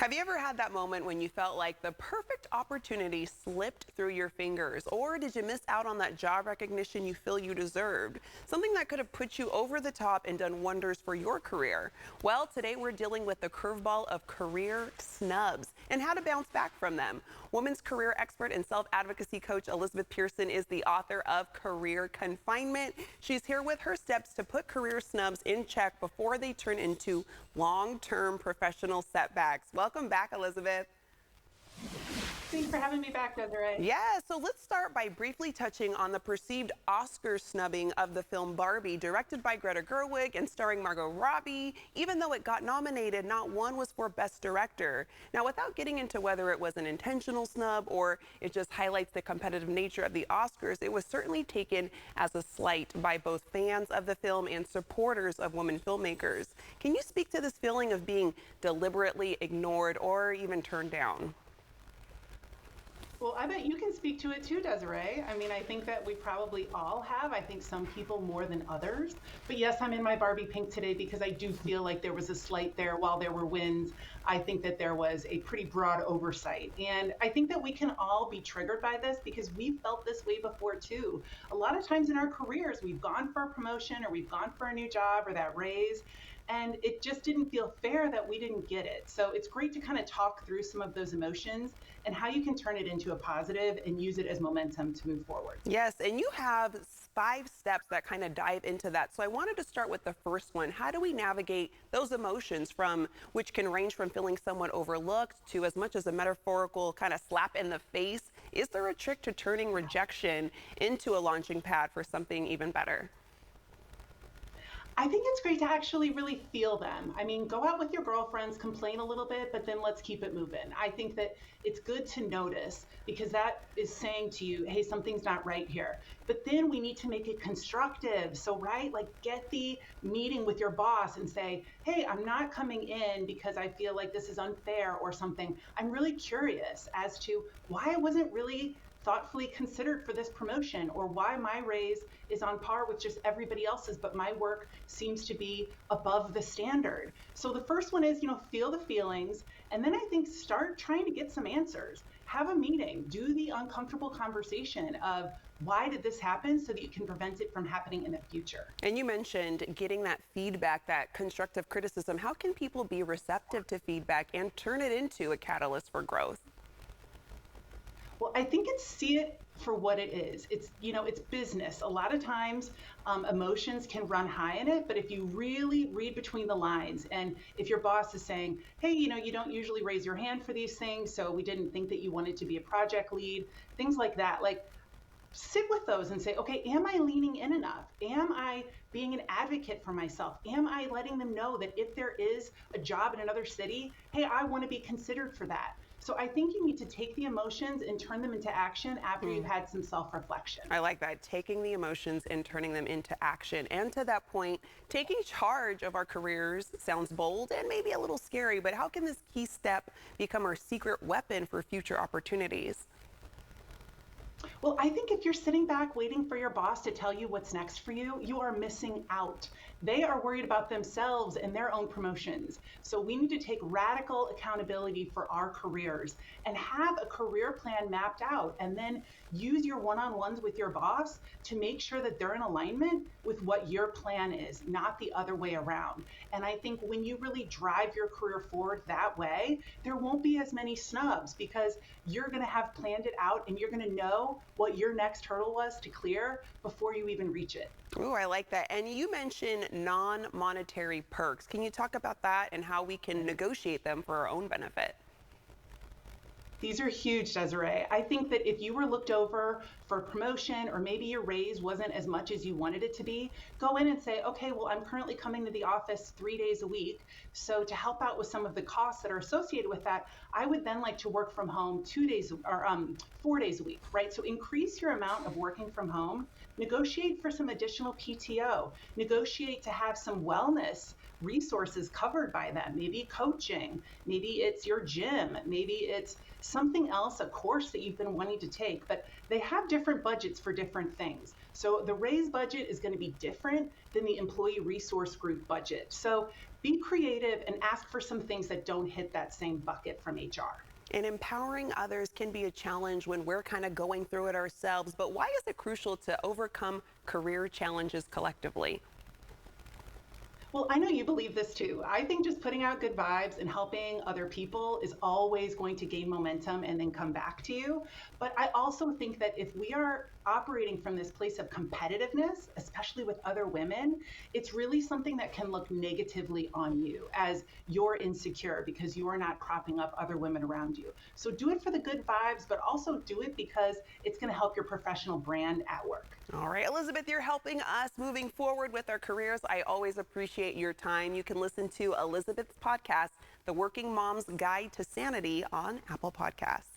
Have you ever had that moment when you felt like the perfect opportunity slipped through your fingers? Or did you miss out on that job recognition you feel you deserved? Something that could have put you over the top and done wonders for your career. Well, today we're dealing with the curveball of career snubs and how to bounce back from them. Women's career expert and self-advocacy coach Elizabeth Pearson is the author of Career Confinement. She's here with her steps to put career snubs in check before they turn into long-term professional setbacks. Welcome back, Elizabeth. Thanks for having me back, Desiree. Yeah, so let's start by briefly touching on the perceived Oscar snubbing of the film Barbie, directed by Greta Gerwig and starring Margot Robbie. Even though it got nominated, not one was for Best Director. Now, without getting into whether it was an intentional snub or it just highlights the competitive nature of the Oscars, it was certainly taken as a slight by both fans of the film and supporters of women filmmakers. Can you speak to this feeling of being deliberately ignored or even turned down? Well, I bet you can speak to it too, Desiree. I mean, I think that we probably all have. I think some people more than others. But yes, I'm in my Barbie pink today because I do feel like there was a slight there. While there were wins, I think that there was a pretty broad oversight. And I think that we can all be triggered by this because we've felt this way before too. A lot of times in our careers, we've gone for a promotion or we've gone for a new job or that raise, and it just didn't feel fair that we didn't get it. So it's great to kind of talk through some of those emotions and how you can turn it into a positive and use it as momentum to move forward. Yes, and you have 5 steps that kind of dive into that. So I wanted to start with the first one. How do we navigate those emotions from which can range from feeling somewhat overlooked to as much as a metaphorical kind of slap in the face? Is there a trick to turning rejection into a launching pad for something even better? I think it's great to actually really feel them. I mean, go out with your girlfriends, complain a little bit, but then let's keep it moving. I think that it's good to notice because that is saying to you, hey, something's not right here. But then we need to make it constructive. So, right, like get the meeting with your boss and say, hey, I'm not coming in because I feel like this is unfair or something. I'm really curious as to why I wasn't really thoughtfully considered for this promotion or why my raise is on par with just everybody else's, but my work seems to be above the standard. So the first one is, feel the feelings. And then I think start trying to get some answers. Have a meeting, do the uncomfortable conversation of why did this happen so that you can prevent it from happening in the future. And you mentioned getting that feedback, that constructive criticism. How can people be receptive to feedback and turn it into a catalyst for growth? Well, I think it's see it for what it is. It's business. A lot of times emotions can run high in it, but if you really read between the lines and if your boss is saying, hey, you don't usually raise your hand for these things, so we didn't think that you wanted to be a project lead, things like that, like sit with those and say, okay, am I leaning in enough? Am I being an advocate for myself? Am I letting them know that if there is a job in another city, hey, I want to be considered for that? So I think you need to take the emotions and turn them into action after you've had some self-reflection. I like that, taking the emotions and turning them into action. And to that point, taking charge of our careers sounds bold and maybe a little scary, but how can this key step become our secret weapon for future opportunities? Well, I think if you're sitting back waiting for your boss to tell you what's next for you, you are missing out. They are worried about themselves and their own promotions. So we need to take radical accountability for our careers and have a career plan mapped out and then use your one-on-ones with your boss to make sure that they're in alignment with what your plan is, not the other way around. And I think when you really drive your career forward that way, there won't be as many snubs because you're going to have planned it out and you're going to know what your next hurdle was to clear before you even reach it. Oh, I like that. And you mentioned non-monetary perks. Can you talk about that and how we can negotiate them for our own benefit? These are huge, Desiree. I think that if you were looked over for a promotion or maybe your raise wasn't as much as you wanted it to be, go in and say, okay, well, I'm currently coming to the office 3 days a week. So to help out with some of the costs that are associated with that, I would then like to work from home 2 days or 4 days a week, right? So increase your amount of working from home, negotiate for some additional PTO, negotiate to have some wellness resources covered by them. Maybe coaching, maybe it's your gym, maybe it's something else, a course that you've been wanting to take, but they have different budgets for different things. So the raise budget is going to be different than the employee resource group budget. So be creative and ask for some things that don't hit that same bucket from HR. And empowering others can be a challenge when we're kind of going through it ourselves, but why is it crucial to overcome career challenges collectively? Well, I know you believe this too. I think just putting out good vibes and helping other people is always going to gain momentum and then come back to you. But I also think that if we are operating from this place of competitiveness, especially with other women, it's really something that can look negatively on you as you're insecure because you are not propping up other women around you. So do it for the good vibes, but also do it because it's going to help your professional brand at work. All right, Elizabeth, you're helping us moving forward with our careers. I always appreciate your time. You can listen to Elizabeth's podcast, The Working Mom's Guide to Sanity, on Apple Podcasts.